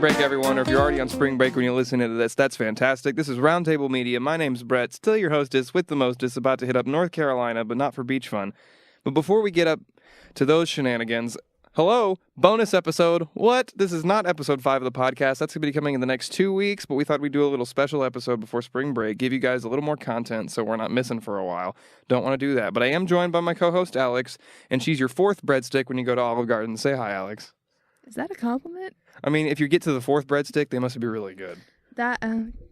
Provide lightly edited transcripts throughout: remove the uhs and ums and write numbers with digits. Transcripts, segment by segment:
break, everyone, or if you're already on spring break when you're listening to this, that's fantastic. This is Roundtable Media. My name's Brett, still your hostess with the mostest, about to hit up North Carolina, but not for beach fun. But before we get up to those shenanigans, hello, bonus episode. What? This is not episode 5 of the podcast. That's going to be coming in the next 2 weeks, but we thought we'd do a little special episode before spring break, give you guys a little more content so we're not missing for a while. Don't want to do that. But I am joined by my co-host, Alex, and she's your 4th breadstick when you go to Olive Garden. Say hi, Alex. Is that a compliment? I mean, if you get to the 4th breadstick, they must be really good.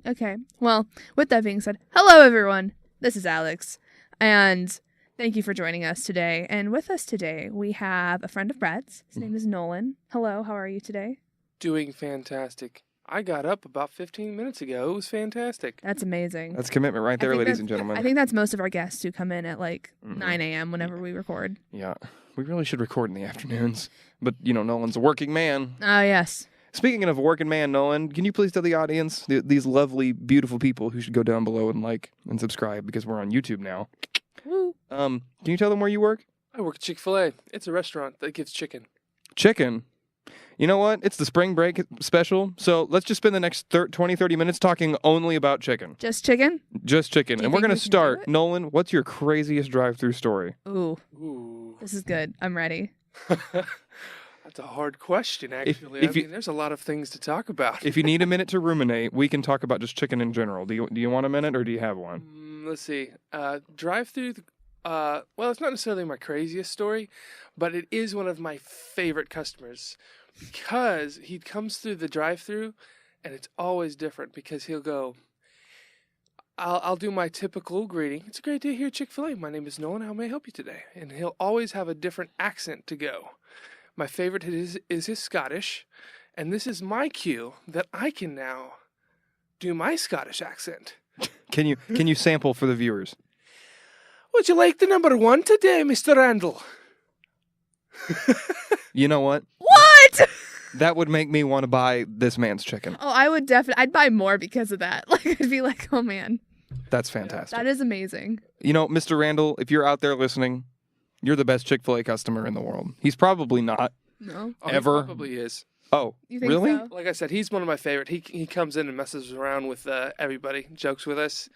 Okay. Well, with that being said, hello everyone. This is Alex, and thank you for joining us today. And with us today, we have a friend of Brett's. His name is Nolan. Hello, how are you today? Doing fantastic. I got up about 15 minutes ago. It was fantastic. That's amazing. That's commitment right there, ladies and gentlemen. I think that's most of our guests who come in at 9 a.m. whenever we record. Yeah, we really should record in the afternoons. But, Nolan's a working man. Oh, yes. Speaking of a working man, Nolan, can you please tell the audience, these lovely, beautiful people who should go down below and like and subscribe because we're on YouTube now. Woo. Can you tell them where you work? I work at Chick-fil-A. It's a restaurant that gives chicken. Chicken? You know what? It's the spring break special, so let's just spend the next 20, 30 minutes talking only about chicken. Just chicken? Just chicken. And we're going to start. Nolan, what's your craziest drive-thru story? Ooh. This is good. I'm ready. That's a hard question, actually. I mean, there's a lot of things to talk about. If you need a minute to ruminate, we can talk about just chicken in general. Do you want a minute, or do you have one? Let's see. Drive-through, well, it's not necessarily my craziest story, but it is one of my favorite customers because he comes through the drive-through, and it's always different because he'll go, I'll do my typical greeting. It's a great day here at Chick-fil-A. My name is Nolan. How may I help you today? And he'll always have a different accent to go. My favorite is his Scottish, and this is my cue that I can now do my Scottish accent. Can you sample for the viewers? Would you like the number 1 today, Mr. Randall? You know what? What? That would make me want to buy this man's chicken. Oh, I would definitely. I'd buy more because of that. I'd be like, oh man. That's fantastic. That is amazing. Mr. Randall, if you're out there listening, you're the best Chick-fil-A customer in the world. He's probably not. No. Ever. He probably is. Oh, You think really? so? Like I said, he's one of my favorite. He comes in and messes around with everybody, jokes with us,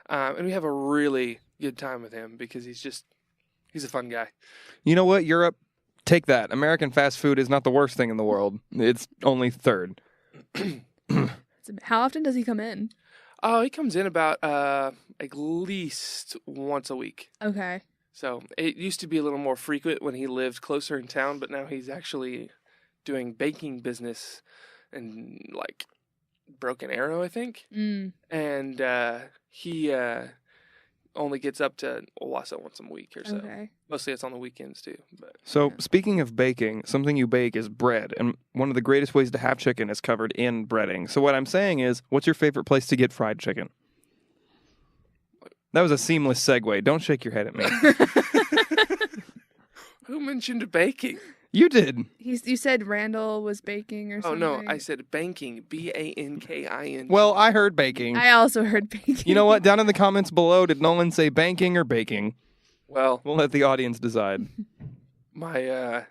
and we have a really good time with him because he's a fun guy. You know what, Europe? Take that. American fast food is not the worst thing in the world. It's only 3rd. How often does he come in? Oh, he comes in about at least once a week. Okay. So it used to be a little more frequent when he lived closer in town, but now he's actually doing baking business in like Broken Arrow, I think. And he only gets up to Owasso once a week or so. Okay. Mostly it's on the weekends too. But So, speaking of baking, something you bake is bread. And one of the greatest ways to have chicken is covered in breading. So what I'm saying is, what's your favorite place to get fried chicken? That was a seamless segue. Don't shake your head at me. who mentioned baking? You did. You said Randall was baking or Oh something. no, I said banking. BANKING. Well, I heard baking. I also heard baking. You know what? Down in the comments below, did Nolan say banking or baking? Well, We'll let the audience decide. my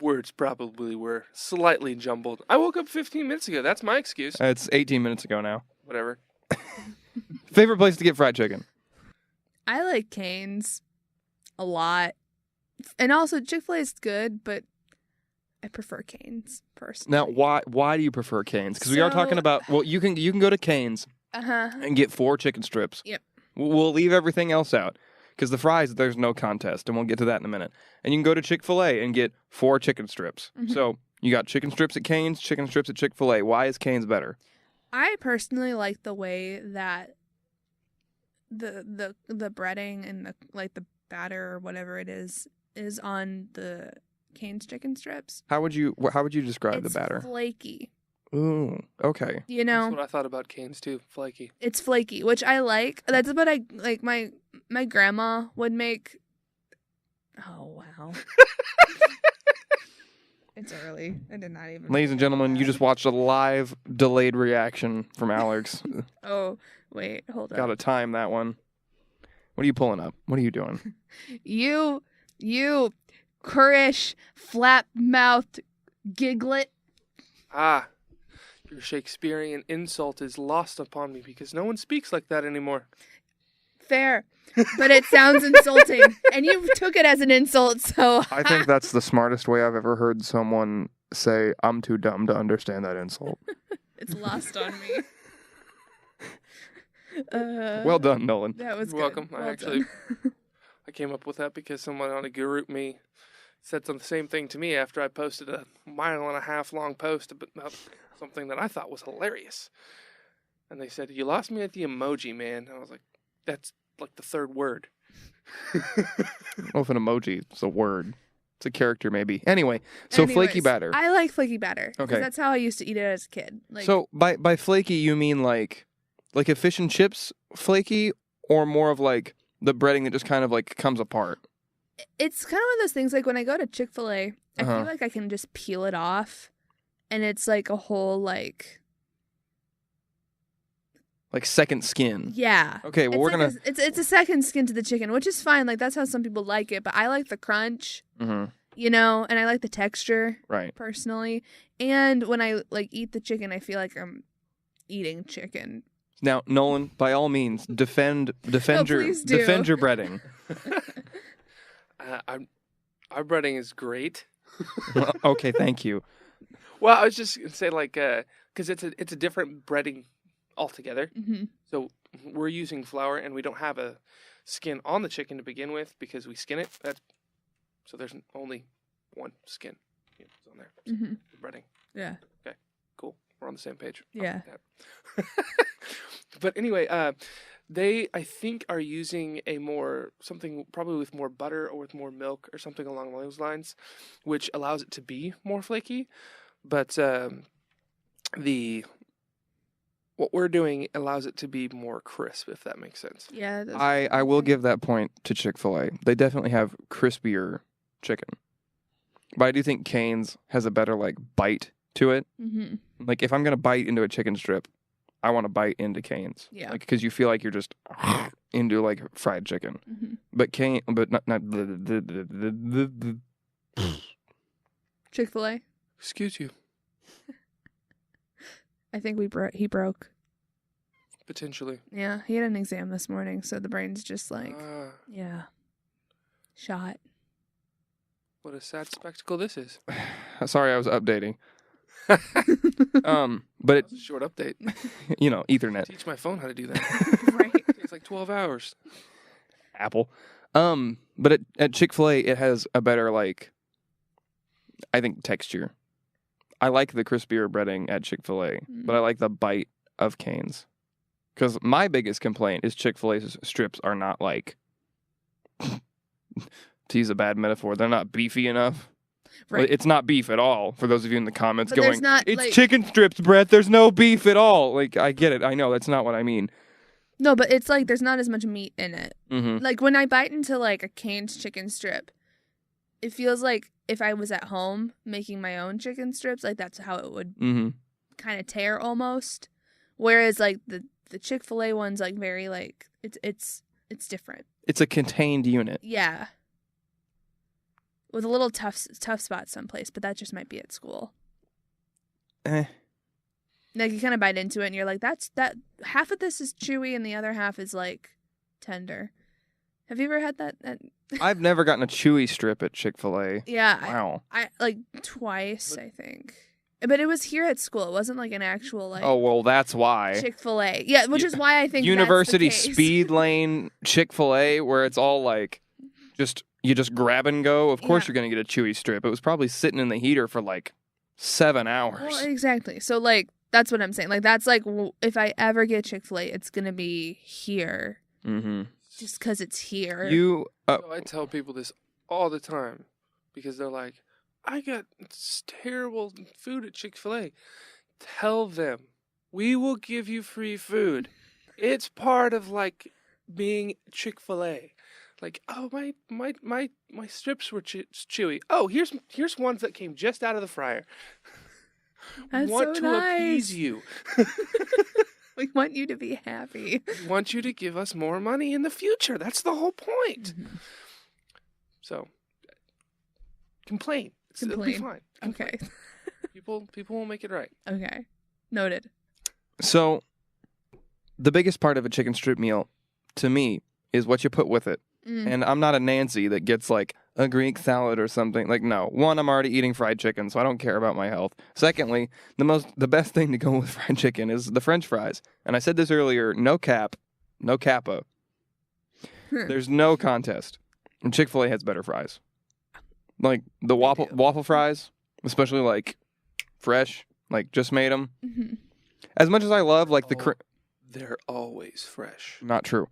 words probably were slightly jumbled. I woke up 15 minutes ago. That's my excuse. It's 18 minutes ago now. Whatever. Favorite place to get fried chicken? I like Cane's a lot. And also Chick-fil-A is good, but I prefer Cane's personally. Now, why do you prefer Cane's? Because we are So- talking about, well, you can go to Cane's and get 4 chicken strips. Yep. We'll leave everything else out. Because the fries, there's no contest, and we'll get to that in a minute. And you can go to Chick-fil-A and get 4 chicken strips. Mm-hmm. So you got chicken strips at Cane's, chicken strips at Chick-fil-A. Why is Cane's better? I personally like the way that the breading and the batter or whatever it is on the Cane's chicken strips. How would you describe the batter? It's flaky. Ooh, okay. You That's know, what I thought about Cane's too. Flaky. it's flaky, which I like. That's what I like. My grandma would make. Oh wow. It's early. I did not even. Ladies and gentlemen, you just watched a live delayed reaction from Alex. Oh wait, hold Gotta up. time that one. What are you pulling up? What are you doing? You currish flap mouthed giglet. Ah, Your Shakespearean insult is lost upon me because no one speaks like that anymore. Fair. But it sounds insulting. And you took it as an insult, so. I think that's the smartest way I've ever heard someone say, I'm too dumb to understand that insult. It's lost on me. Well done, Nolan. That was You're welcome. good. I came up with that because someone on a group me said the same thing to me after I posted a 1.5 mile long post about something that I thought was hilarious. And they said, "You lost me at the emoji, man." And I was like, "That's like the third word." Well, if an emoji is a word, it's a character maybe. Anyway, so flaky Anyways, batter. I like flaky batter. Okay. That's how I used to eat it as a kid. Like, So by flaky, you mean like a fish and chips flaky, or more of like the breading that just kind of like comes apart? it's kind of one of those things, like when I go to Chick-fil-A, I Uh-huh. feel like I can just peel it off. And it's like a whole, like, Like second skin. yeah. Okay, well It's we're like gonna. it's a second skin to the chicken, which is fine. Like, that's how some people like it. But I like the crunch, Mhm. you know, and I like the texture Right. personally. And when I, like, eat the chicken, I feel like I'm eating chicken. Now, Nolan, by all means, defend your please do. defend your breading. Our breading is great. Well, okay, thank you. Well, I was just gonna say like because it's a different breading altogether. Mm-hmm. So we're using flour, and we don't have a skin on the chicken to begin with because we skin it. So there's only one skin on there. So Mm-hmm. the breading. Yeah. Cool. We're on the same page. Yeah. But anyway, they I think are using something probably with more butter or with more milk or something along those lines, which allows it to be more flaky. But what we're doing allows it to be more crisp, if that makes sense. Yeah. That's I will give that point to Chick-fil-A. They definitely have crispier chicken. But I do think Cane's has a better like bite to it. Mm-hmm. Like if I'm gonna bite into a chicken strip, I want to bite into Cane's. Yeah. Like because you feel like you're just into like fried chicken. Mm-hmm. But not Chick-fil-A. Excuse you. I think he broke. Potentially. Yeah, he had an exam this morning, so the brain's just like, Ah, yeah, shot. what a sad spectacle this is. Sorry, I was updating. But it, That's a short update. Ethernet, Teach my phone how to do that. Right. It takes like 12 hours. Apple. But at Chick-fil-A, it has a better like, I think texture. I like the crispier breading at Chick-fil-A, but I like the bite of Cane's. Because my biggest complaint is Chick-fil-A's strips are not like, to use a bad metaphor, they're not beefy enough. Right. It's not beef at all, for those of you in the comments But going, there's not, it's like- chicken strips, Brett, there's no beef at all. Like, I get it. I know, that's not what I mean. No, but it's like there's not as much meat in it. Mm-hmm. Like when I bite into like a Cane's chicken strip, it feels like if I was at home making my own chicken strips, like that's how it would Mm-hmm. kind of tear almost. Whereas like the Chick-fil-A one's like very like it's different. It's a contained unit. Yeah. With a little tough spot someplace, but that just might be at school. Like you kind of bite into it and you're like, that half of this is chewy and the other half is like tender. Have you ever had that? I've never gotten a chewy strip at Chick-fil-A. Yeah. Wow. I like twice, I think. But it was here at school. It wasn't like an actual like Oh, well, that's why. Chick-fil-A. Yeah, which is why I think University that's the case. speed lane Chick-fil-A, where it's all like, you just grab and go. Of course Yeah. you're going to get a chewy strip. It was probably sitting in the heater for like 7 hours. Well, exactly. So like that's what I'm saying. Like that's like if I ever get Chick-fil-A, it's gonna be here, Mm-hmm. just because it's here. So I tell people this all the time because they're like, I got terrible food at Chick-fil-A. Tell them, we will give you free food. It's part of like being Chick-fil-A. Like, oh, my strips were chewy. Oh, here's ones that came just out of the fryer. That's Want so to nice. appease you. We want you to be happy. We want you to give us more money in the future. That's the whole point. So, complain. It'll be Complain. fine. Complain. Okay. People will make it right. Okay. Noted. So, the biggest part of a chicken strip meal, to me, is what you put with it. And I'm not a Nancy that gets like a Greek salad or something. Like, no. One, I'm already eating fried chicken, so I don't care about my health. Secondly, the best thing to go with fried chicken is the French fries. And I said this earlier, no cap, no kappa. There's no contest. And Chick-fil-A has better fries. Like the waffle fries, especially like fresh, like just made them. Mm-hmm. As much as I love like They're always fresh. not true.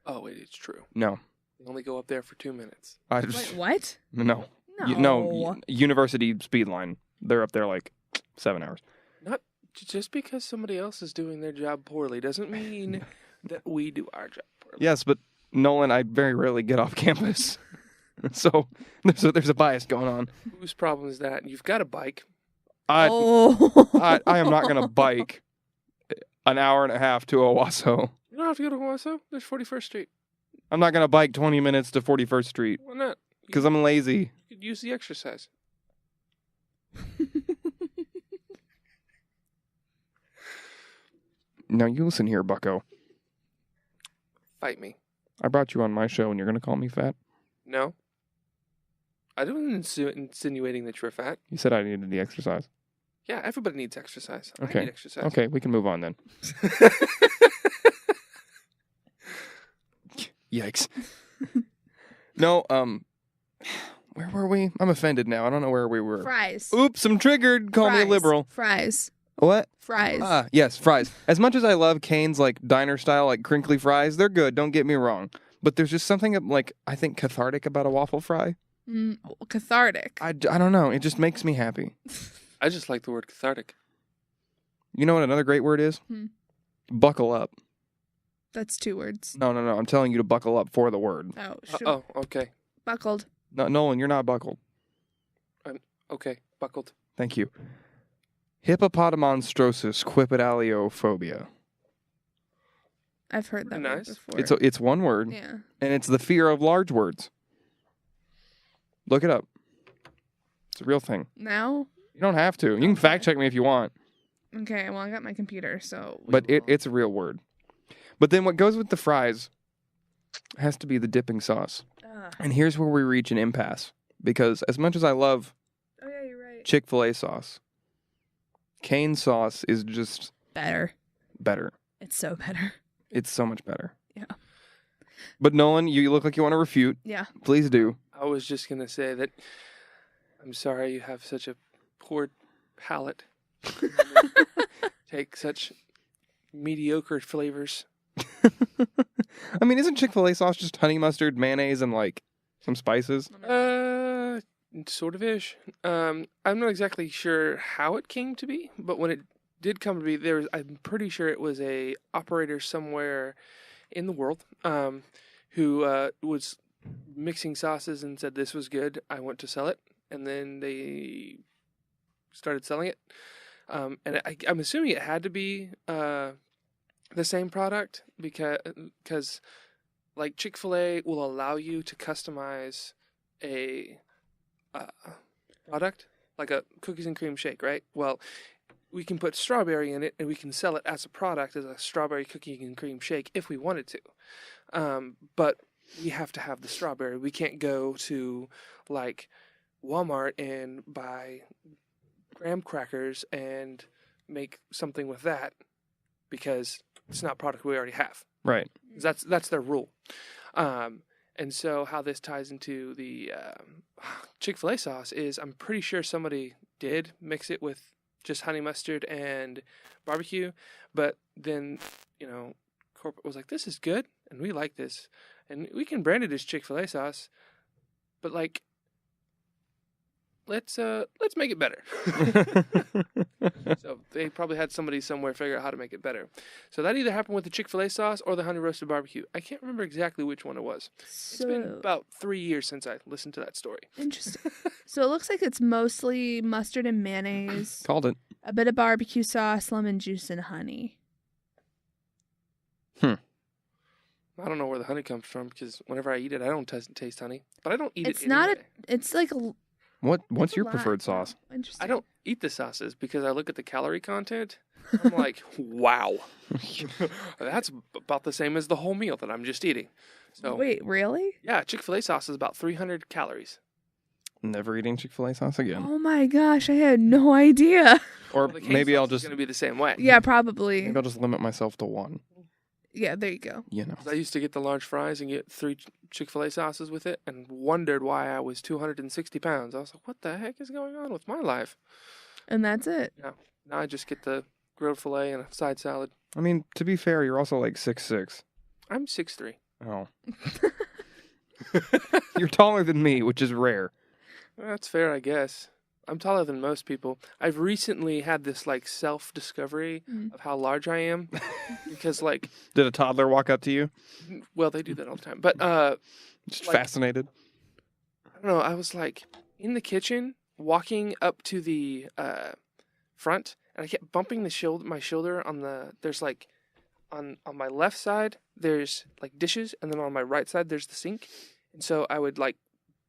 Oh, wait, it's true. No. They only go up there for 2 minutes. I Wait, just what? no. No. University speed line. They're up there like 7 hours. Not just because somebody else is doing their job poorly doesn't mean that we do our job poorly. Yes, but Nolan, I very rarely get off campus. So there's a bias going on. Whose problem is that? You've got a bike. I am not going to bike an hour and a half to Owasso. You don't have to go to Owasso. There's 41st Street. I'm not going to bike 20 minutes to 41st Street Why not? because I'm lazy. You could use the exercise. Now you listen here, bucko. Fight me. I brought you on my show and you're going to call me fat? No. I don't insinuating that you're fat. You said I needed the exercise. Yeah, everybody needs exercise. Okay. I need exercise. Okay, we can move on then. Yikes. No, where were we? I'm offended now. I don't know where we were. Fries. Oops, I'm triggered. Call me a Fries. liberal. Fries. What? Fries. Ah, yes, fries. As much as I love Cane's like diner style, like crinkly fries, they're good. Don't get me wrong. But there's just something like I think cathartic about a waffle fry. Cathartic. I don't know. It just makes me happy. I just like the word cathartic. You know what another great word is? Buckle up. That's 2 words. No. I'm telling you to buckle up for the word. Oh, sure. Oh, okay. Buckled. No, Nolan, you're not buckled. Okay, buckled. Thank you. Hippopotamonstrosis quipedaliophobia. I've heard that word Nice. before. It's one word, Yeah. and it's the fear of large words. Look it up. It's a real thing. Now? You don't have to. You can fact check me if you want, Okay, well, I got my computer, so... but it's a real word. But then what goes with the fries has to be the dipping sauce. And here's where we reach an impasse. Because as much as I love Oh, yeah, you're right. Chick-fil-A sauce, Cane's sauce is just Better. better. It's so better. It's so much better. Yeah. But Nolan, you look like you want to refute. Yeah. Please do. I was just going to say that I'm sorry you have such a poor palate. Take such mediocre flavors. I mean, isn't Chick-fil-A sauce just honey mustard, mayonnaise, and like some spices? Sort of ish. I'm not exactly sure how it came to be, but when it did come to be, I'm pretty sure it was a operator somewhere in the world who was mixing sauces and said this was good. I want to sell it, and then they started selling it. And I'm assuming it had to be the same product because like Chick-fil-A will allow you to customize a product, like a cookies and cream shake, right? Well, we can put strawberry in it and we can sell it as a product, as a strawberry cookie and cream shake if we wanted to. But we have to have the strawberry. We can't go to like Walmart and buy graham crackers and make something with that because it's not product we already have. Right. That's their rule. And so how this ties into the Chick-fil-A sauce is I'm pretty sure somebody did mix it with just honey mustard and barbecue, but then, corporate was like, this is good, and we like this, and we can brand it as Chick-fil-A sauce, but like, let's make it better. So they probably had somebody somewhere figure out how to make it better. So that either happened with the Chick-fil-A sauce or the honey roasted barbecue. I can't remember exactly which one it was. It's been about 3 years since I listened to that story. Interesting. So it looks like it's mostly mustard and mayonnaise, Called it. a bit of barbecue sauce, lemon juice, and honey. I don't know where the honey comes from because whenever I eat it, I don't taste honey. But I don't eat It's it not anyway. It's like What's That's a your lot. preferred sauce? Interesting. I don't eat the sauces because I look at the calorie content. I'm like, wow, that's about the same as the whole meal that I'm just eating. So Wait, really? yeah, Chick-fil-A sauce is about 300 calories. Never eating Chick-fil-A sauce again. Oh my gosh, I had no idea. Or Well, the maybe sauce I'll is just going to be the same way. Yeah, probably. maybe I'll just limit myself to one. Yeah, there you go. You know. 'Cause I used to get the large fries and get 3 Chick-fil-A sauces with it, and wondered why I was 260 pounds. I was like, what the heck is going on with my life? And that's it. Now I just get the grilled filet and a side salad. I mean, to be fair, you're also like 6'6". I'm 6'3". Oh. You're taller than me, which is rare. That's fair, I guess. I'm taller than most people. I've recently had this like self-discovery of how large I am because like, Did a toddler walk up to you? well, they do that all the time. But Just Like- fascinated. I don't know. I was like in the kitchen, walking up to the front, and I kept bumping my shoulder on the. There's like, on my left side, there's like dishes, and then on my right side, there's the sink, and so I would like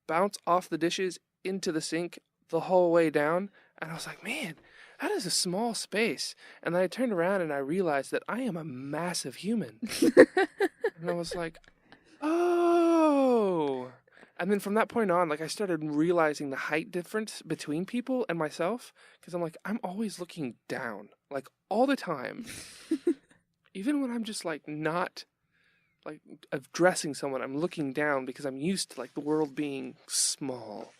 bounce off the dishes into the sink the whole way down, and I was like, man, that is a small space. And then I turned around and I realized that I am a massive human, and I was like, oh. And then from that point on, like I started realizing the height difference between people and myself, because I'm like, I'm always looking down, like all the time. Even when I'm just like not like addressing someone, I'm looking down because I'm used to like the world being small,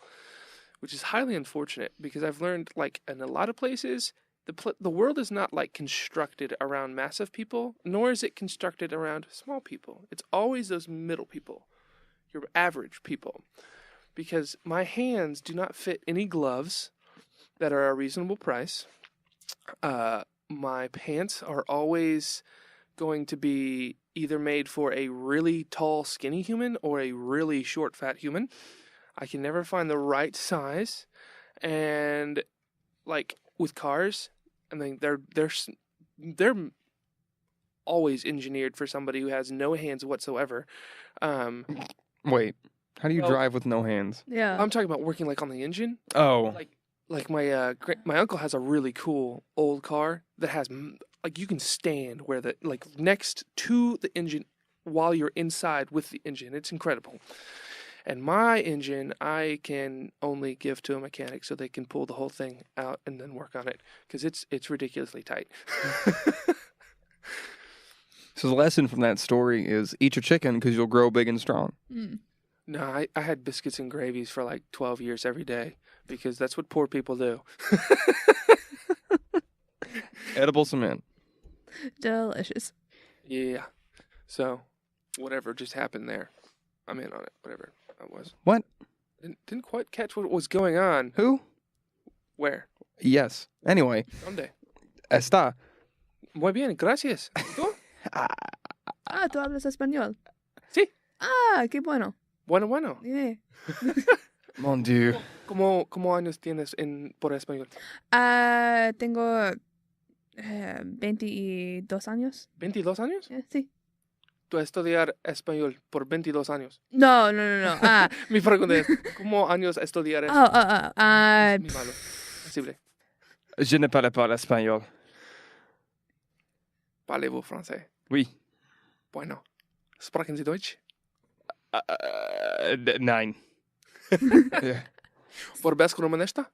which is highly unfortunate because I've learned like in a lot of places, the world is not like constructed around massive people, nor is it constructed around small people. It's always those middle people. Your average people, because my hands do not fit any gloves that are a reasonable price. My pants are always going to be either made for a really tall, skinny human or a really short, fat human. I can never find the right size, and like with cars, I mean they're always engineered for somebody who has no hands whatsoever. Wait, how do you Well- drive with no hands? Yeah. I'm talking about working like on the engine. Oh, Like my my uncle has a really cool old car that has like you can stand where the like next to the engine while you're inside with the engine. It's incredible. And my engine, I can only give to a mechanic so they can pull the whole thing out and then work on it because it's ridiculously tight. so the lesson from that story is eat your chicken because you'll grow big and strong. Mm. No, I had biscuits and gravies for like 12 years every day because that's what poor people do. Edible cement. Delicious. Yeah. So, whatever just happened there, I'm in on it. Whatever that was. What? Didn't quite catch what was going on. Who? Where? Yes. Anyway, ¿Dónde? está. Muy bien, gracias. ¿Y tú? Ah, tú hablas español. Sí. Ah, qué bueno. Bueno. Yeah. Mon Dieu. ¿Cómo años tienes por español? Ah, tengo 22 años. ¿22 años? Sí. Tú estudiar español por 22 años. No. Ah, Mi pregunta es, ¿cómo años estudiar eso? oh. Ni malo. Posible. Je ne parle pas l'espagnol. Parlez-vous français? Oui. Bueno. Sprechen Sie Deutsch? Nein. Yeah. Vorbesc romanesta?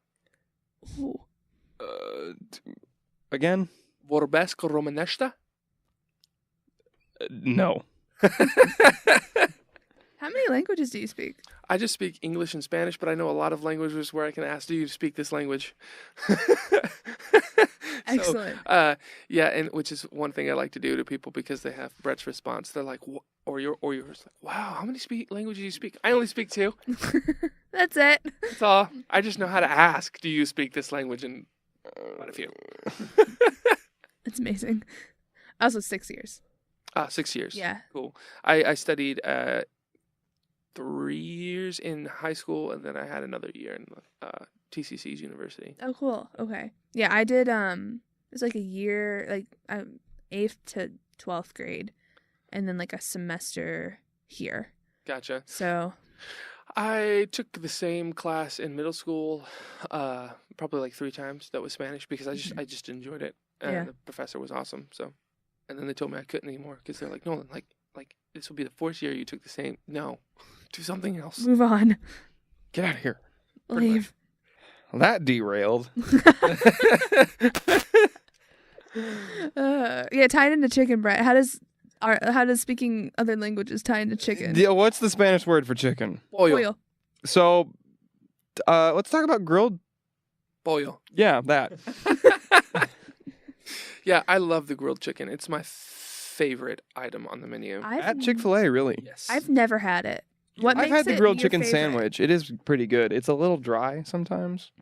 Ooh. Again? Vorbesc romanesta? No. How many languages do you speak? I just speak English and Spanish, but I know a lot of languages where I can ask you to speak this language. Excellent. Yeah, and which is one thing I like to do to people because they have Brett's response. They're like, or yours, like, wow, how many languages do you speak? I only speak 2. That's it. That's all. I just know how to ask. Do you speak this language? And quite a few. It's amazing. Also 6 years. 6 years. Yeah. Cool. I studied 3 years in high school, and then I had another year in TCC's university. Oh, cool. Okay. Yeah, I did. It was like a year, like 8th to 12th grade, and then like a semester here. Gotcha. So I took the same class in middle school, probably like 3 times. That was Spanish because I just enjoyed it, and Yeah. the professor was awesome. So, and then they told me I couldn't anymore because they're like, Nolan, like this will be the 4th year you took the same. No, do something else. Move on. Get out of here. Pretty Leave. That derailed. Yeah, tied into chicken, Brett. How does speaking other languages tie into chicken? Yeah, what's the Spanish word for chicken? Pollo. So, let's talk about grilled. Pollo. Yeah, that. Yeah, I love the grilled chicken. It's my favorite item on the menu. At Chick-fil-A, really. Yes. I've never had it. What I've makes had the it grilled your chicken favorite? sandwich. It is pretty good. It's a little dry sometimes.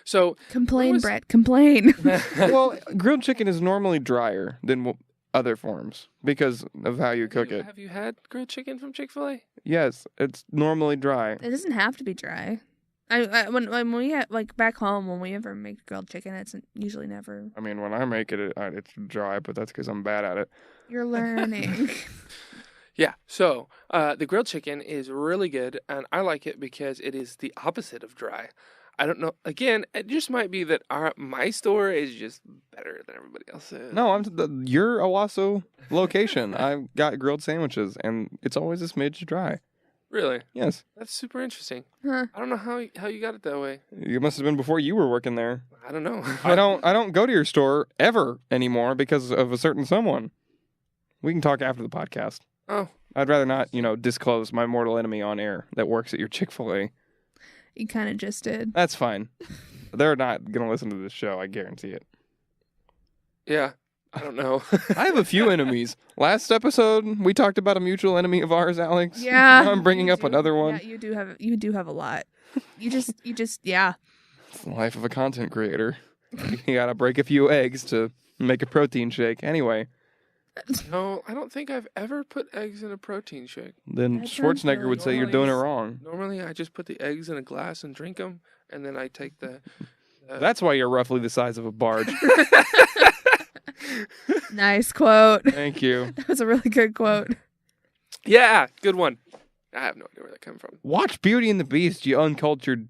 So Complain, was- Brett. Complain. Well, grilled chicken is normally drier than other forms because of how you cook it. Have you had grilled chicken from Chick-fil-A? Yes, it's normally dry. It doesn't have to be dry. When we have, like back home, when we ever make grilled chicken, it's usually never. I mean, when I make it, it's dry, but that's because I'm bad at it. You're learning. Yeah. So the grilled chicken is really good, and I like it because it is the opposite of dry. I don't know. Again, it just might be that my store is just better than everybody else's. No, your Owasso location. I've got grilled sandwiches, and it's always a smidge dry. Really? Yes, That's super interesting. Huh. I don't know how you got it that way. it must have been before you were working there. I don't know. I don't go to your store ever anymore because of a certain someone. We can talk after the podcast. Oh, I'd rather not, disclose my mortal enemy on air that works at your Chick-fil-A. You kind of just did. That's fine. They're not going to listen to this show, I guarantee it. yeah. I don't know. I have a few enemies. Last episode, we talked about a mutual enemy of ours, Alex. Yeah. Now I'm bringing you up do. another one. Yeah, you do have a lot. You just yeah. It's the life of a content creator. You got to break a few eggs to make a protein shake. Anyway, No, I don't think I've ever put eggs in a protein shake. then That sounds Schwarzenegger really would say you're doing it nice. wrong. Normally, I just put the eggs in a glass and drink them, and then I take the. That's why you're roughly the size of a barge. Nice quote. Thank you. That was a really good quote. Yeah, good one. I have no idea where that came from. Watch Beauty and the Beast, you uncultured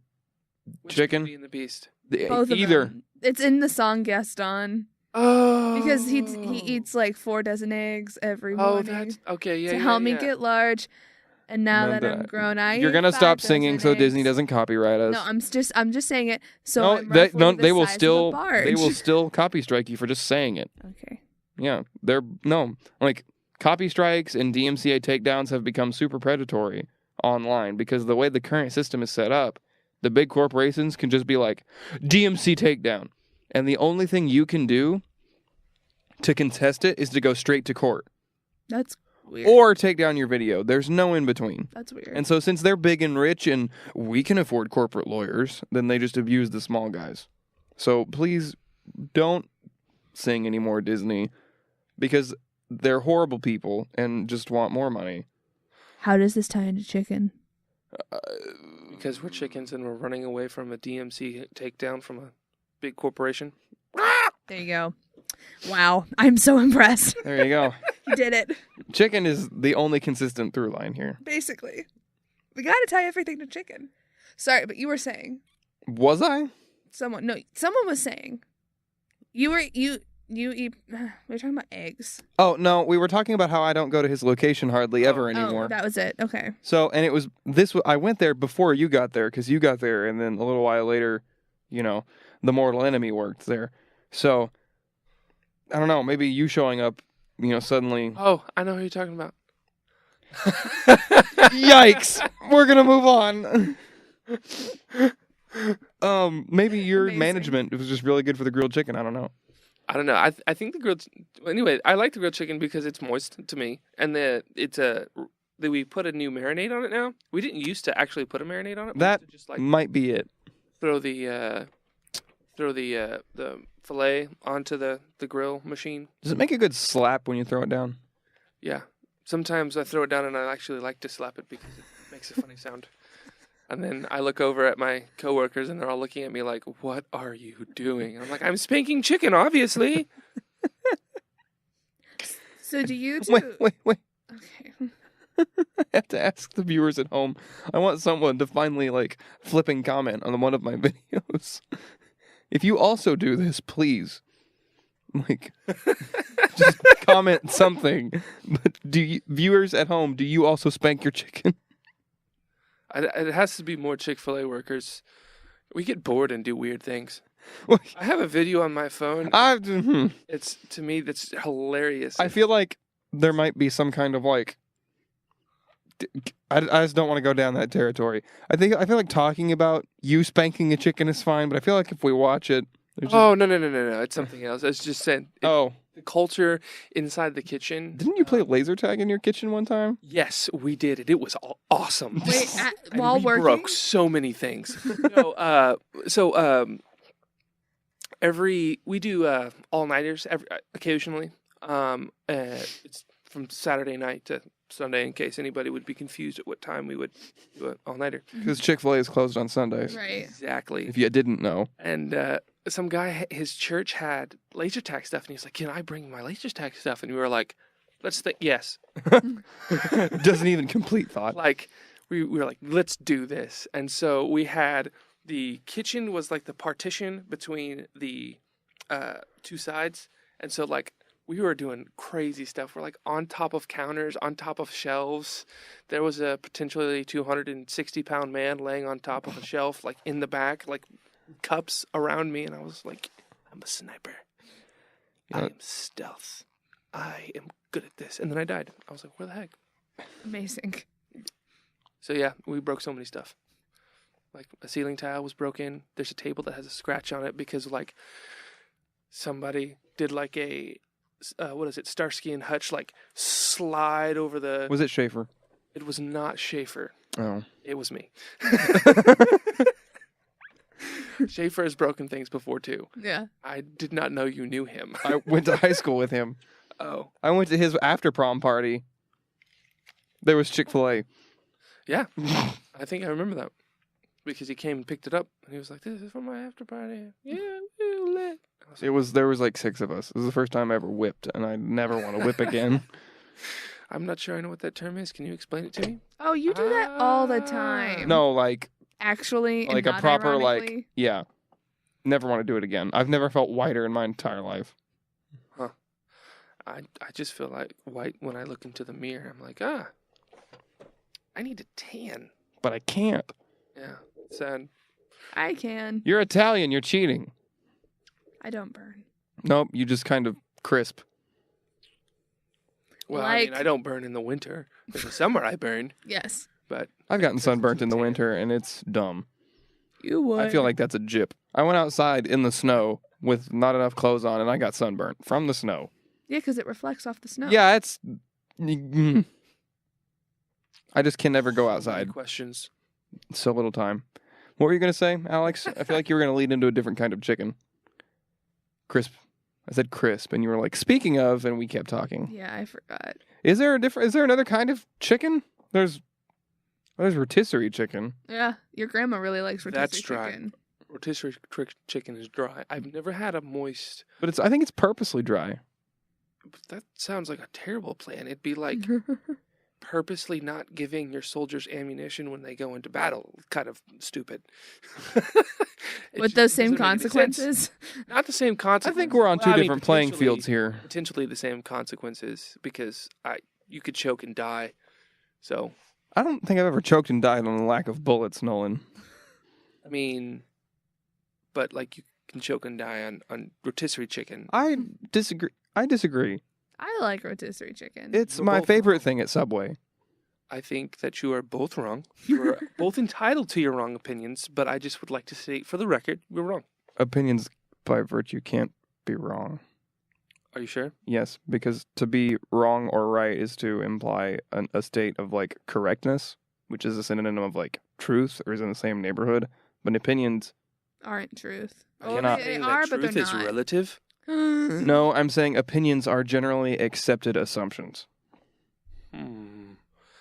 Which Chicken? Beauty and the Beast. Both of either. them. It's in the song Gaston Oh, because he eats like 4 dozen eggs every Oh, morning that's okay. Yeah, to yeah, help me yeah. get large. And now No, that I'm grown, I You're eat gonna 5 stop singing dozen so Disney eggs. doesn't copyright us. No, I'm just saying it. So No, I'm roughly the they will size of a still barge. they will still copy strike you for just saying it. Okay. Yeah, like copy strikes and DMCA takedowns have become super predatory online because the way the current system is set up, the big corporations can just be like DMC takedown, and the only thing you can do to contest it is to go straight to court That's weird. or take down your video. There's no in between. That's weird. And so since they're big and rich and we can afford corporate lawyers, then they just abuse the small guys. So please don't sing anymore, Disney, because they're horrible people and just want more money. How does this tie into chicken? Because we're chickens and we're running away from a DMC takedown from a big corporation. There you go. Wow, I'm so impressed. There you go. You did it. Chicken is the only consistent through line here. Basically, we got to tie everything to chicken. Sorry, but you were saying Was I? someone was saying you eat. We were talking about eggs. Oh, no, we were talking about how I don't go to his location hardly ever anymore. Oh, that was it. Okay. So, and it was I went there before you got there because you got there, and then a little while later, the mortal enemy worked there. So, I don't know, maybe you showing up, suddenly. Oh, I know who you're talking about. Yikes! We're gonna move on. Maybe your Amazing. management was just really good for the grilled chicken. I don't know. I don't know. I think the grilled. Anyway, I like the grilled chicken because it's moist to me, and we put a new marinade on it now. We didn't used to actually put a marinade on it. We That used to just like might be it. throw the fillet onto the grill machine. Does it make a good slap when you throw it down? Yeah. Sometimes I throw it down and I actually like to slap it because it makes a funny sound. And then I look over at my coworkers and they're all looking at me like, "What are you doing?" I'm like, "I'm spanking chicken, obviously." So do you do? Wait. Okay. I have to ask the viewers at home. I want someone to finally flipping comment on one of my videos. If you also do this, please, just comment something. But viewers at home, do you also spank your chicken? It has to be more Chick-fil-A workers. We get bored and do weird things. Well, I have a video on my phone. It's to me that's hilarious. I feel like there might be some kind of I just don't want to go down that territory. I feel like talking about you spanking a chicken is fine, but I feel like if we watch it, no, it's something else. I was just saying. The culture inside the kitchen. Didn't you play laser tag in your kitchen one time? Yes, we did, and it was awesome. Wait, And while we working? broke so many things. We do all-nighters occasionally. It's from Saturday night to Sunday, in case anybody would be confused at what time we would do an all-nighter. Because Chick-fil-A is closed on Sundays. Right. Exactly. If you didn't know. And some guy, his church had laser tag stuff, and he was like, "Can I bring my laser tag stuff?" And we were like, "Let's think." Yes. Doesn't even complete thought. We were like, "Let's do this." And so we had the kitchen was like the partition between the two sides, and so we were doing crazy stuff. We're on top of counters, on top of shelves. There was a potentially 260-pound man laying on top of a shelf, in the back, cups around me. And I was like, I'm a sniper. I am stealth. I am good at this. And then I died. I was like, where the heck? Amazing. So yeah, we broke so many stuff. A ceiling tile was broken. There's a table that has a scratch on it because somebody did a Starsky and Hutch slide over the. Was it Schaefer? It was not Schaefer. Oh, it was me. Schaefer has broken things before too. Yeah. I did not know you knew him. I went to high school with him. Oh, I went to his after prom party. There was Chick-fil-A. yeah. I think I remember that because he came and picked it up and he was like, "This is for my after party." Yeah, we'll let. There was 6 of us. It was the first time I ever whipped, and I never want to whip again. I'm not sure I know what that term is. Can you explain it to me? Oh, you do that all the time. No, actually, and a not proper ironically. yeah. Never want to do it again. I've never felt whiter in my entire life. Huh. I just feel white when I look into the mirror. I'm like, I need a tan. But I can't. Yeah, sad. I can. You're Italian. You're cheating. I don't burn. Nope. You just kind of crisp. Well, I mean, I don't burn in the winter. In the summer, I burn. Yes. But I've gotten sunburnt in the winter, and it's dumb. You would. I feel like that's a jip. I went outside in the snow with not enough clothes on, and I got sunburnt from the snow. Yeah, because it reflects off the snow. Yeah, it's. I just can never go outside. Questions. So little time. What were you going to say, Alex? I feel like you were going to lead into a different kind of chicken. Crisp. I said crisp, and you were like, speaking of, and we kept talking. Yeah, I forgot. Is there another kind of chicken? There's rotisserie chicken. Yeah, your grandma really likes rotisserie That's dry. chicken. Rotisserie chicken is dry. I've never had a moist. But I think it's purposely dry. That sounds like a terrible plan. It'd be like purposely not giving your soldiers ammunition when they go into battle. Kind of stupid. With those same doesn't make any sense. consequences? Not the same I consequences. think we're on two Well, I mean, different playing potentially- fields here. Potentially the same consequences because you could choke and die. So, I don't think I've ever choked and died on the lack of bullets, Nolan. I mean, but you can choke and die on rotisserie chicken. I disagree. I like rotisserie chicken. It's We're my both favorite wrong. thing at Subway. I think that you are both wrong. You are both entitled to your wrong opinions, but I just would like to say, for the record, we're wrong. Opinions by virtue can't be wrong. Are you sure? Yes, because to be wrong or right is to imply a state of correctness, which is a synonym of truth or is in the same neighborhood. But opinions, Aren't truth. Are you cannot- they saying are, that but they're truth is not. relative? no, I'm saying opinions are generally accepted assumptions.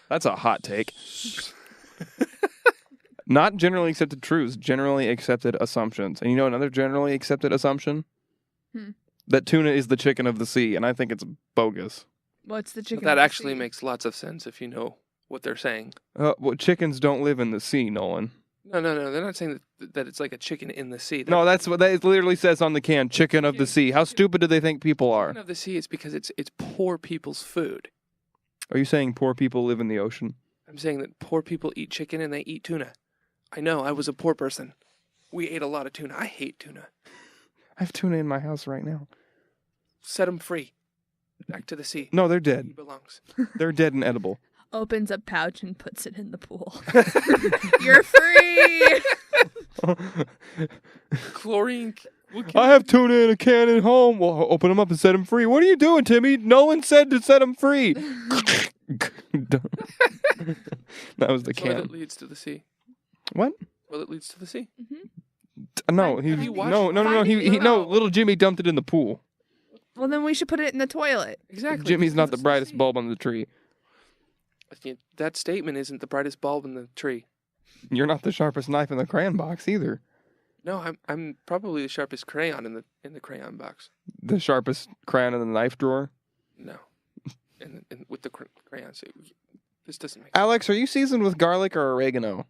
That's a hot take. Not generally accepted truths, generally accepted assumptions. And you know another generally accepted assumption? That tuna is the chicken of the sea, and I think it's bogus. What's the chicken? That of the actually sea? makes lots of sense if you know what they're saying. Well, chickens don't live in the sea, Nolan. No. They're not saying that it's like a chicken in the sea. No, that's what that literally says on the can. Chicken of the sea. How stupid do they think people are? Chicken of the sea is because it's poor people's food. Are you saying poor people live in the ocean? I'm saying that poor people eat chicken and they eat tuna. I know. I was a poor person. We ate a lot of tuna. I hate tuna. I have tuna in my house right now. Set them free. Back to the sea. No, they're He dead. belongs. They're dead and edible. Opens a pouch and puts it in the pool. You're free. Chlorine. I have tuna in a can at home. Well, open them up and set them free. What are you doing, Timmy? Nolan said to set them free. That was the Toilet can. leads to the sea. What? Well, it leads to the sea. No, Have he you watched no. Finding No. Nemo? Little Jimmy dumped it in the pool. Well, then we should put it in the toilet. Exactly. Jimmy's not the Leads to brightest sea. bulb on the tree. That statement isn't the brightest bulb in the tree. You're not the sharpest knife in the crayon box either. No, I'm probably the sharpest crayon in the crayon box. The sharpest crayon in the knife drawer. No, with the crayons. This doesn't make. Alex, are you seasoned with garlic or oregano?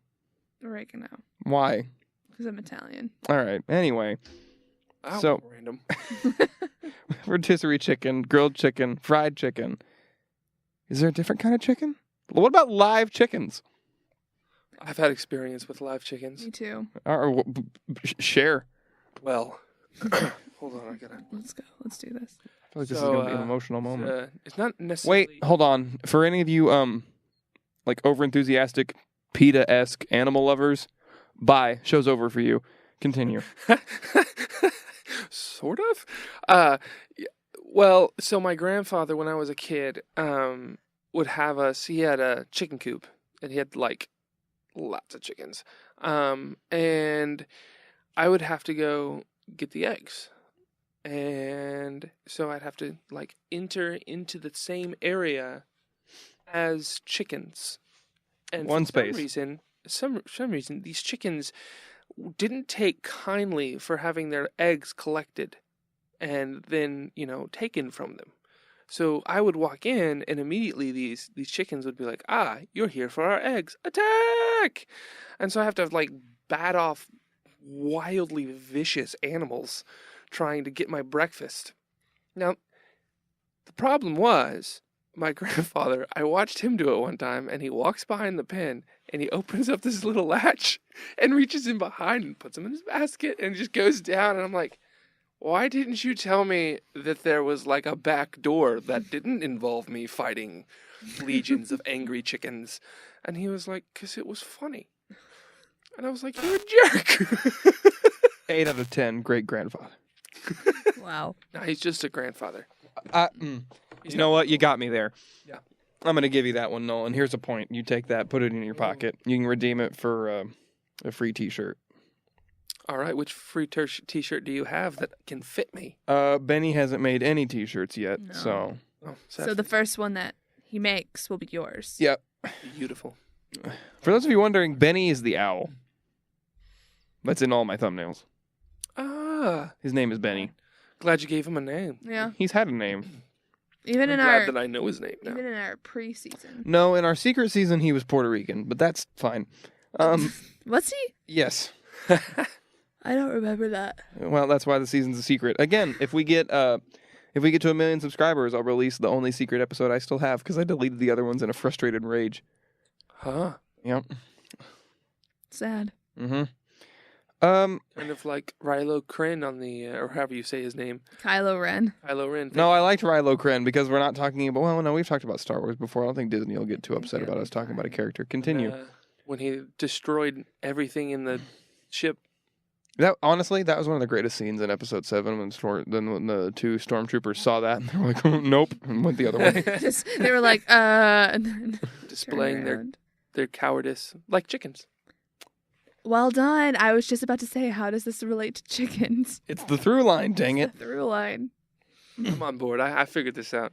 Oregano. Why? Because I'm Italian. All right. Anyway, Oh, so- random. rotisserie chicken, grilled chicken, fried chicken. Is there a different kind of chicken? What about live chickens? I've had experience with live chickens. Me too. Share. Well, hold on, I gotta. Let's go. Let's do this. I feel like this is So, gonna be an emotional moment. It's not necessarily. Wait, hold on. For any of you like over enthusiastic PETA-esque animal lovers, bye. Show's over for you. Continue. Sort of. Well, so my grandfather, when I was a kid, would have us. He had a chicken coop, and he had like lots of chickens. And I would have to go get the eggs, and so I'd have to like enter into the same area as chickens. And One for space. some reason, these chickens didn't take kindly for having their eggs collected and then, taken from them. So I would walk in and immediately these chickens would be like, you're here for our eggs. Attack! And so I have to like bat off wildly vicious animals trying to get my breakfast. Now, the problem was my grandfather, I watched him do it one time, and he walks behind the pen and he opens up this little latch and reaches in behind and puts them in his basket and just goes down. And I'm like, why didn't you tell me that there was like a back door that didn't involve me fighting legions of angry chickens? And he was like, because it was funny. And I was like, you're a jerk. 8 out of 10. Great grandfather. Wow. No, he's just a grandfather. You know what? You got me there. Yeah. I'm going to give you that one, Nolan. Here's a point. You take that, put it in your pocket. You can redeem it for a free t-shirt. All right, which free t-shirt do you have that can fit me? Benny hasn't made any t-shirts yet, No. so... Oh, So the first one that he makes will be yours. Yep. beautiful. For those of you wondering, Benny is the owl. That's in all my thumbnails. His name is Benny. Glad you gave him a name. Yeah. He's had a name. Even I'm in glad our that I know his name now. even in our preseason. No, in our secret season, he was Puerto Rican, but that's fine. Was he? Yes. I don't remember that. Well, that's why the season's a secret. Again, if we get to 1 million subscribers, I'll release the only secret episode I still have because I deleted the other ones in a frustrated rage. Huh. Yep. Sad. Mm-hmm. Kind of like Rilo Kren on the, or however you say his name. Kylo Ren. Kylo Ren. No, I liked Rilo Kren because we're not talking about. Well, no, we've talked about Star Wars before. I don't think Disney will get too upset about us talking about a character. Continue. When he destroyed everything in the ship. That honestly, that was one of the greatest scenes in Episode 7 when the two stormtroopers saw that and they were like, oh, "Nope," and went the other way. Just, they were like, and then Displaying turned their around. cowardice. Like chickens. Well done. I was just about to say, how does this relate to chickens? It's the through line. Dang it! The through line. I'm on board. I figured this out.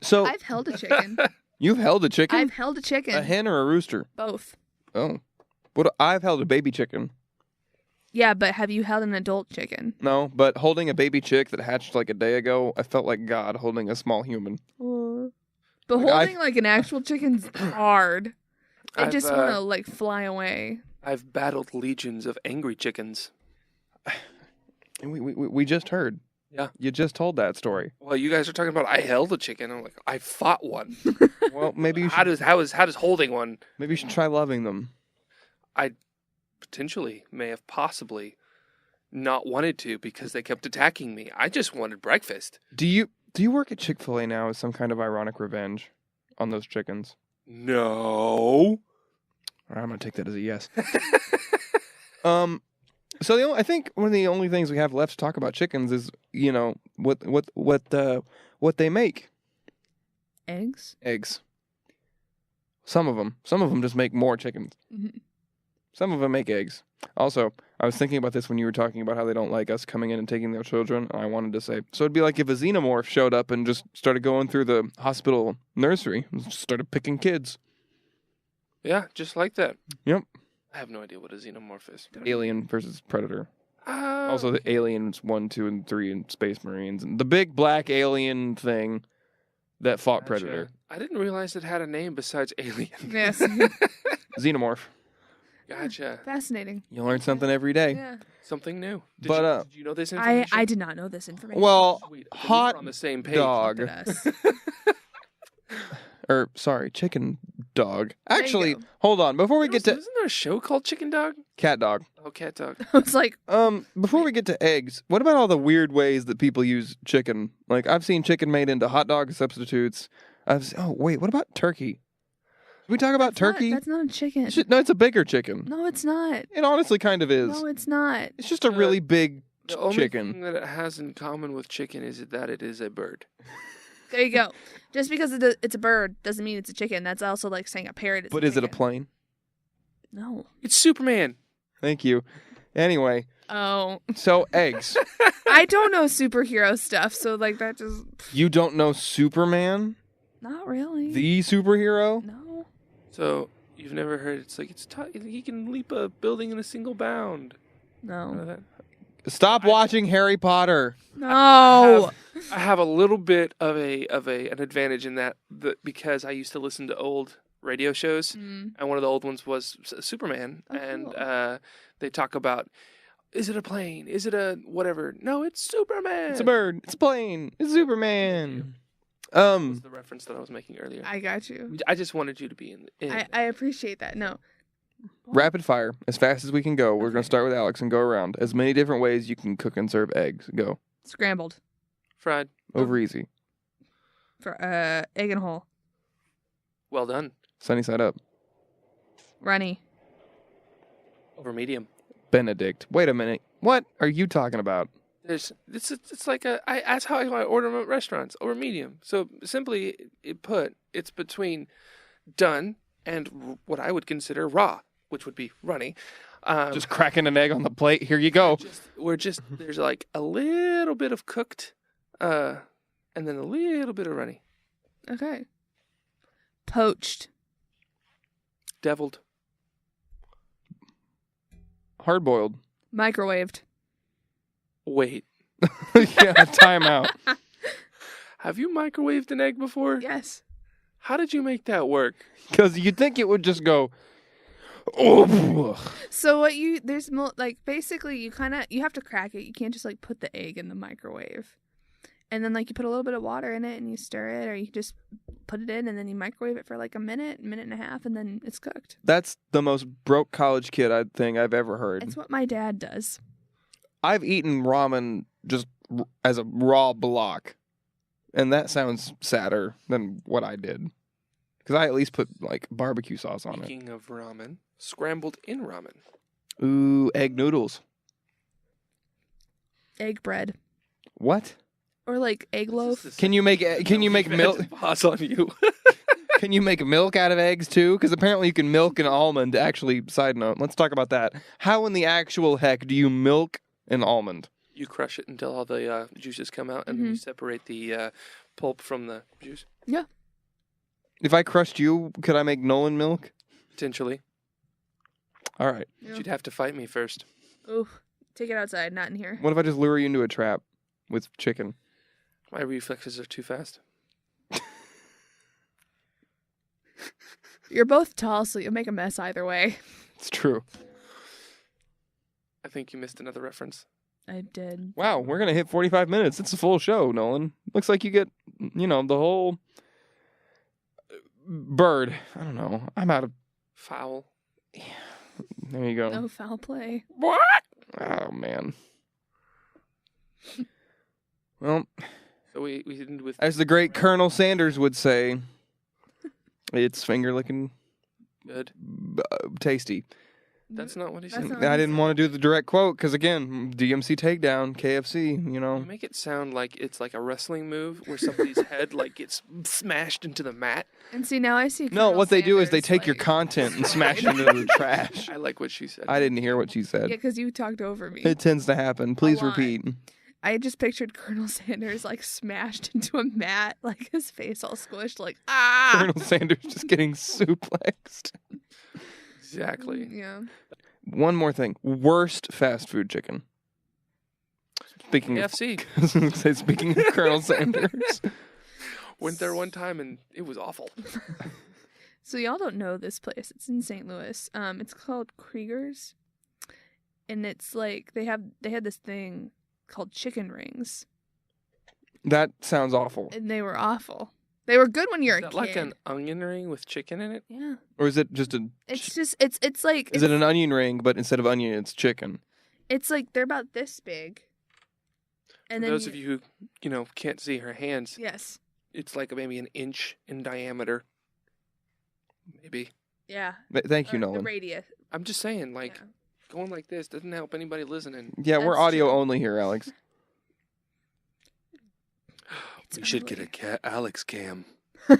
So I've held a chicken. you've held a chicken, I've held a chicken. a hen or a rooster? Both. Oh, what? I've held a baby chicken. Yeah, but have you held an adult chicken? No, but holding a baby chick that hatched like a day ago, I felt like God holding a small human. But Like, holding like an actual chicken's hard. They I've, just want to like fly away. I've battled legions of angry chickens. We just heard. Yeah. You just told that story. Well, you guys are talking about I held a chicken. I'm like, I fought one. Well, maybe you How should. does holding one? Maybe you should try loving them. I potentially may have possibly not wanted to because they kept attacking me. I just wanted breakfast. Do you work at Chick-fil-A now as some kind of ironic revenge on those chickens? No. I'm gonna take that as a yes. So I think one of the only things we have left to talk about chickens is what they make. Eggs. Eggs. Some of them just make more chickens. Mm-hmm. Some of them make eggs. Also, I was thinking about this when you were talking about how they don't like us coming in and taking their children. And I wanted to say, so it'd be like if a xenomorph showed up and just started going through the hospital nursery and just started picking kids. Yeah, just like that. Yep. I have no idea what a xenomorph is. Alien versus Predator. Uh, Also, the Aliens 1, 2, and 3 and Space Marines. And the big black alien thing that fought gotcha. Predator. I didn't realize it had a name besides alien. Yes. Xenomorph. Gotcha. Fascinating. You learn something every day. Yeah. Something new. Did But, did you know this information? I did not know this information. Well, Sweet. Then hot we're on the same page. dog. Look at us. Or, sorry, chicken dog. you Actually, go. hold on. Before we get to Isn't there a show called Chicken Dog? cat dog. Oh, cat dog. I was like, Before we get to eggs, what about all the weird ways that people use chicken? Like, I've seen chicken made into hot dog substitutes. What about turkey? Did we talk about turkey? that's not a chicken. No, it's a bigger chicken. No, it's not. It honestly kind of is. No, it's not. It's just a really big The only chicken. thing that it has in common with chicken is that it is a bird. There you go. Just because it's a bird doesn't mean it's a chicken. That's also like saying a parrot is But a is it a chicken. plane? No. It's Superman. Thank you. Anyway, Oh. so eggs. I don't know superhero stuff, so like that just You don't know Superman? not really. The superhero? No. So you've never heard? He can leap a building in a single bound. Know No. that? Stop watching Harry Potter. No. I have a little bit of an advantage in that because I used to listen to old radio shows, Mm. and one of the old ones was Superman, Oh, and cool. they talk about, is it a plane? Is it a whatever? No, it's Superman. It's a bird. It's a plane. It's Superman. That was the reference that I was making earlier. I got you. I just wanted you to be in. I appreciate that. No. Rapid fire, as fast as we can go. We're going to start with Alex and go around. As many different ways you can cook and serve eggs. Go. Scrambled. Fried. Over easy. For egg and whole. Well done. Sunny side up. Runny. Over medium. Benedict. Wait a minute. What are you talking about? It's like that's how I order them at restaurants, over medium. So simply it's between done and what I would consider raw, which would be runny. Just cracking an egg on the plate. Here you go. There's like a little bit of cooked, and then a little bit of runny. Okay. Poached. Deviled. Hard boiled. Microwaved. Wait, Yeah, time out. have you microwaved an egg before? Yes. How did you make that work? Because you'd think it would just go. Oh. So basically you have to crack it. You can't just like put the egg in the microwave. And then like you put a little bit of water in it and you stir it, or you just put it in and then you microwave it for like a minute and a half, and then it's cooked. That's the most broke college kid thing I've ever heard. It's what my dad does. I've eaten ramen just as a raw block, and that sounds sadder than what I did. Because I at least put like barbecue sauce on it. Speaking of ramen, scrambled in ramen. Ooh, egg noodles. Egg bread. What? Or like egg loaf. Can you make milk? Pause on you. Can you make milk out of eggs too? Because apparently you can milk an almond. Actually, side note, let's talk about that. How in the actual heck do you milk an almond? You crush it until all the juices come out, and then you separate the pulp from the juice. Yeah. If I crushed you, could I make Nolan milk? Potentially. All right. Yeah. You'd have to fight me first. Ooh. Take it outside, not in here. What if I just lure you into a trap with chicken? My reflexes are too fast. You're both tall, so you'll make a mess either way. It's true. I think you missed another reference. I did. Wow, we're going to hit 45 minutes. It's a full show, Nolan. Looks like you get, the whole bird. I don't know. I'm out of... Foul. There you go. No foul play. What? Oh, man. Well, So we ended with... as the great Colonel Sanders would say, it's finger-licking Good. tasty. That's not what he That's said. not- I didn't want to do the direct quote because, again, DMC takedown, KFC, You make it sound like it's like a wrestling move where somebody's head like gets smashed into the mat. And see, now I see. No, Colonel what they do is they Sanders, take your like- content and smash it into the trash. I like what she said. I didn't hear what she Yeah, said. because you talked over me. It tends to happen. Please lot. repeat. I just pictured Colonel Sanders like smashed into a mat, like his face all squished, like ah. Colonel Sanders just getting suplexed. Exactly. Yeah. One more thing. Worst fast food chicken. Speaking KFC. speaking of Colonel Sanders. Went there one time and it was awful. So y'all don't know this place. It's in St. Louis. It's called Krieger's, and it's like they had this thing called chicken rings, That sounds awful. and they were awful. They were good when you were Is a that kid. like an onion ring with chicken in it? Yeah. Or is it just a... It's just it's like Is it an onion ring, but instead of onion, it's chicken? it's like they're about this big. And For then those of you who, can't see her hands, yes. it's like maybe an inch in diameter. Maybe. Yeah. Thank you, The Nolan. radius. I'm just saying, like, Yeah. going like this doesn't help anybody listening. Yeah, we're That's audio true. only here, Alex. It's We should get ugly. a Alex cam. We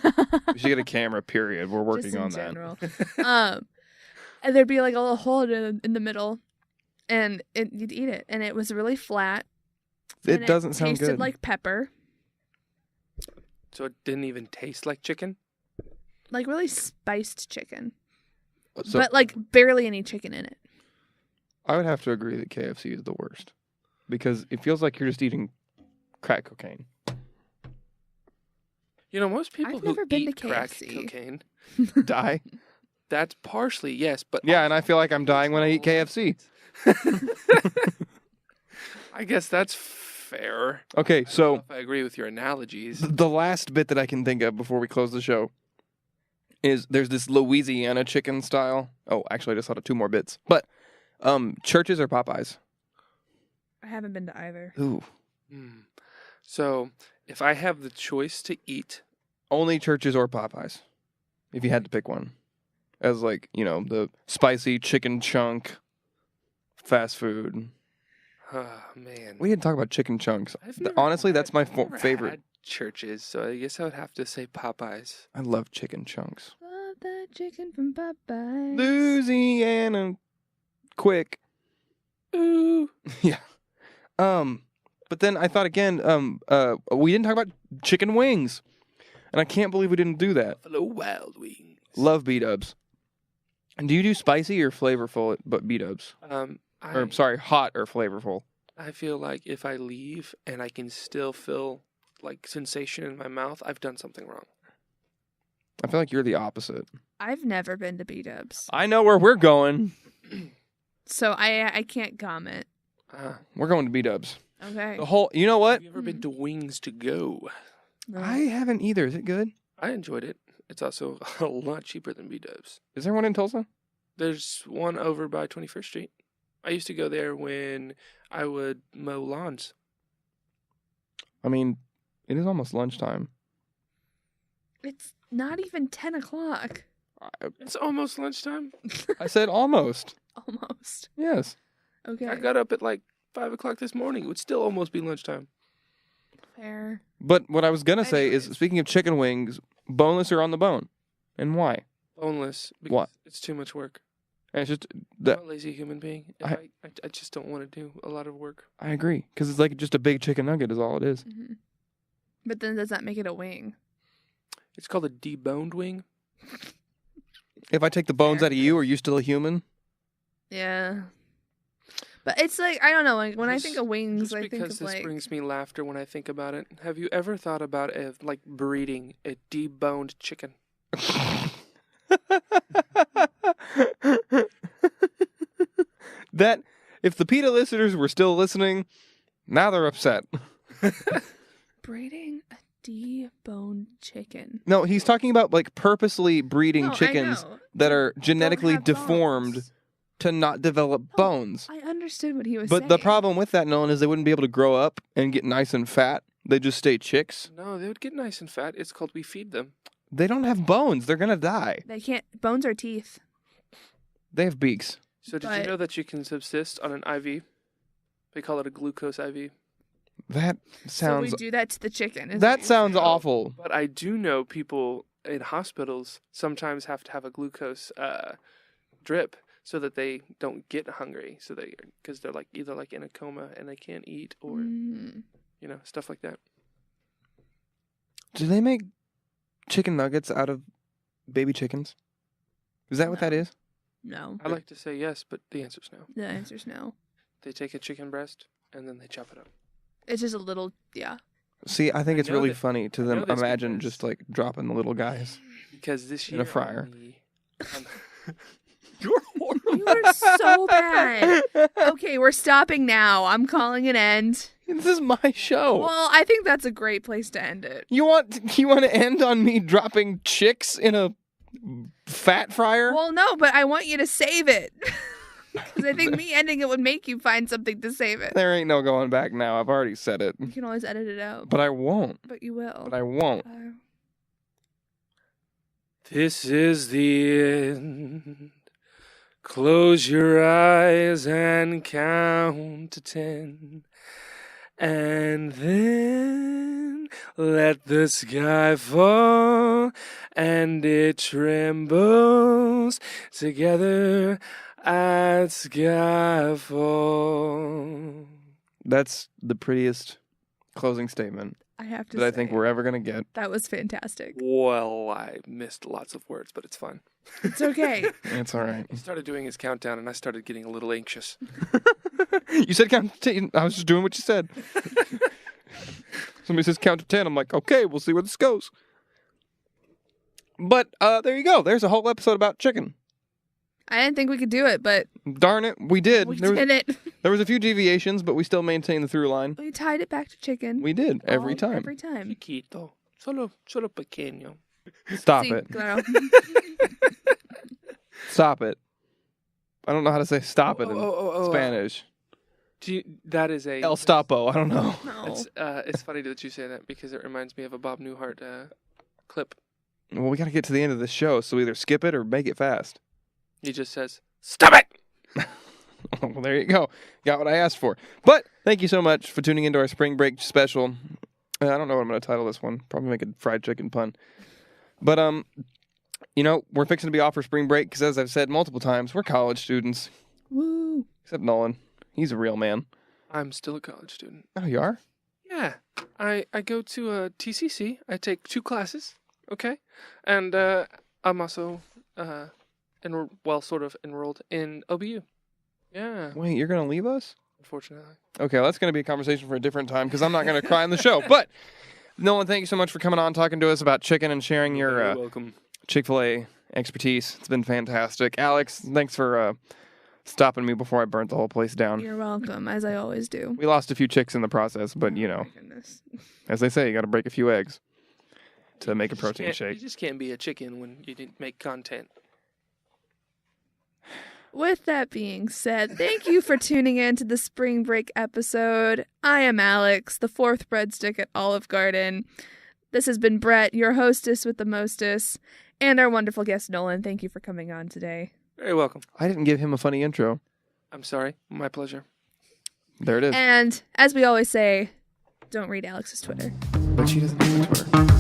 should get a camera, period. We're working Just in on that. general. And there'd be like a little hole in the middle, and you'd eat it, and it was really flat. and It doesn't sound tasted good. like pepper, So it didn't even taste like chicken? like really spiced chicken, So but like barely any chicken in it. I would have to agree that KFC is the worst because it feels like you're just eating crack cocaine. Most people I've who never been to eat crack KFC. cocaine, Die? that's partially, yes, but Yeah, and I feel like I'm dying when I eat KFC. I guess that's fair. Okay, I don't know so if I agree with your analogies. the last bit that I can think of before we close the show is there's this Louisiana chicken style. Oh, actually, I just thought of two more bits. But churches or Popeyes? I haven't been to either. Ooh, Hmm. So if I have the choice to eat, only churches or Popeyes. If you had to pick one, as like the spicy chicken chunk, fast food. oh man, We didn't talk about chicken chunks. I've never Honestly, that's my I've never favorite. had churches, so I guess I would have to say Popeyes. I love chicken chunks. Love that chicken from Popeyes. Louisiana, quick. Ooh, Yeah. But then I thought again, we didn't talk about chicken wings. And I can't believe we didn't do that. Buffalo Wild Wings. Love B-dubs. And do you do spicy or flavorful but B-dubs? Or sorry, hot or flavorful? I feel like if I leave and I can still feel like sensation in my mouth, I've done something wrong. I feel like you're the opposite. I've never been to B-dubs, I know where we're going. so I can't comment. We're going to B-dubs. Okay. The whole, you know what? Have you ever been to Wings to Go? No. I haven't either. Is it good? I enjoyed it. It's also a lot cheaper than B-dubs. Is there one in Tulsa? There's one over by 21st Street. I used to go there when I would mow lawns. I mean, it is almost lunchtime. It's not even 10 o'clock. It's almost lunchtime. I said almost. Almost. Yes. Okay. I got up at like 5 o'clock this morning. It would still almost be lunchtime. Fair. But what I was going to say is, Anyways. speaking of chicken wings, boneless or on the bone? And why? Boneless. Because What? It's too much work. And it's just, I'm a lazy human being. I- I just don't want to do a lot of work. I agree. Because it's like just a big chicken nugget is all it is. Hmm. But then does that make it a wing? It's called a deboned wing. If I take the bones out of you, are you still a human? Yeah. But it's like, I don't know, like when I Just- think of wings, Just I think because of this like brings me laughter when I think about it. Have you ever thought about like breeding a deboned chicken? That if the PETA listeners were still listening, now they're upset. Breeding a deboned chicken. No, he's talking about like purposely breeding No, I chickens know. that are Don't genetically have deformed bones. to not develop No, bones. I understood what he was But saying. the problem with that, Nolan, is they wouldn't be able to grow up and get nice and fat. They just stay chicks. No, they would get nice and fat. It's called we feed them. They don't have bones. They're going to die. They can't. Bones are teeth. They have beaks. So did But- you know that you can subsist on an IV? They call it a glucose IV. That So we sounds... do that to the chicken. is That what sounds you're saying. awful. But I do know people in hospitals sometimes have to have a glucose drip so that they don't get hungry. So because they're like either like in a coma and they can't eat or Mm. stuff like that. Do they make chicken nuggets out of baby chickens? Is that what that No. is? No. I like to say yes, but the answer's no. The answer's no. They take a chicken breast and then they chop it up. It's just a little. Yeah. See, I think I it's know really that- funny to I them know this imagine because- just like dropping the little guys. Because this In year a fryer. You're horrible. You are so bad. Okay, we're stopping now. I'm calling an end. This is my show. Well, I think that's a great place to end it. You want to end on me dropping chicks in a fat fryer? Well, no, but I want you to save it. Because I think me ending it would make you find something to save it. There ain't no going back now. I've already said it. You can always edit it out. But I won't. But you will. But I won't. This is the end. Close your eyes and count to 10. And then let the sky fall, and it trembles together at skyfall. That's the prettiest closing statement I have to that say, I think we're ever going to get. that was fantastic. Well, I missed lots of words, but it's fun. It's okay. It's all right. He started doing his countdown, and I started getting a little anxious. You said count to 10. I was just doing what you said. Somebody says count to 10. I'm like, okay, we'll see where this goes. But there you go. There's a whole episode about chicken. I didn't think we could do it, but Darn it, we did. we There was, did it. there was a few deviations, but we still maintained the through line. We tied it back to chicken. We did every time. Every time. Chiquito. Solo pequeño. Stop Sí, it. claro. Stop it. I don't know how to say stop it in Oh. Spanish. That is a... El Stapo. I don't know. No. It's funny that you say that because it reminds me of a Bob Newhart clip. Well, we got to get to the end of the show, so either skip it or make it fast. He just says, "Stop it!" Well, there you go. Got what I asked for. But thank you so much for tuning into our spring break special. I don't know what I'm going to title this one. Probably make a fried chicken pun. But, we're fixing to be off for spring break because, as I've said multiple times, we're college students. Woo. Except Nolan. He's a real man. I'm still a college student. Oh, you are? Yeah, I go to a TCC. I take 2 classes, okay? And I'm also sort of enrolled in OBU. Yeah, Wait, you're going to leave us? unfortunately. Okay, well, that's going to be a conversation for a different time because I'm not going to cry on the show. But, Nolan, thank you so much for coming on, talking to us about chicken and sharing You're your welcome. Chick-fil-A expertise. It's been fantastic. Alex, thanks for stopping me before I burnt the whole place down. You're welcome, as I always do. We lost a few chicks in the process, but, Oh my goodness. as they say, you got to break a few eggs to make a You just protein can't- shake. You just can't be a chicken when you didn't make content. With that being said, thank you for tuning in to the spring break episode. I am Alex, the 4th breadstick at Olive Garden. This has been Brett, your hostess with the mostest, and our wonderful guest, Nolan. Thank you for coming on today. Very welcome. I didn't give him a funny intro. I'm sorry. My pleasure. There it is. And as we always say, don't read Alex's Twitter. But she doesn't have a Twitter.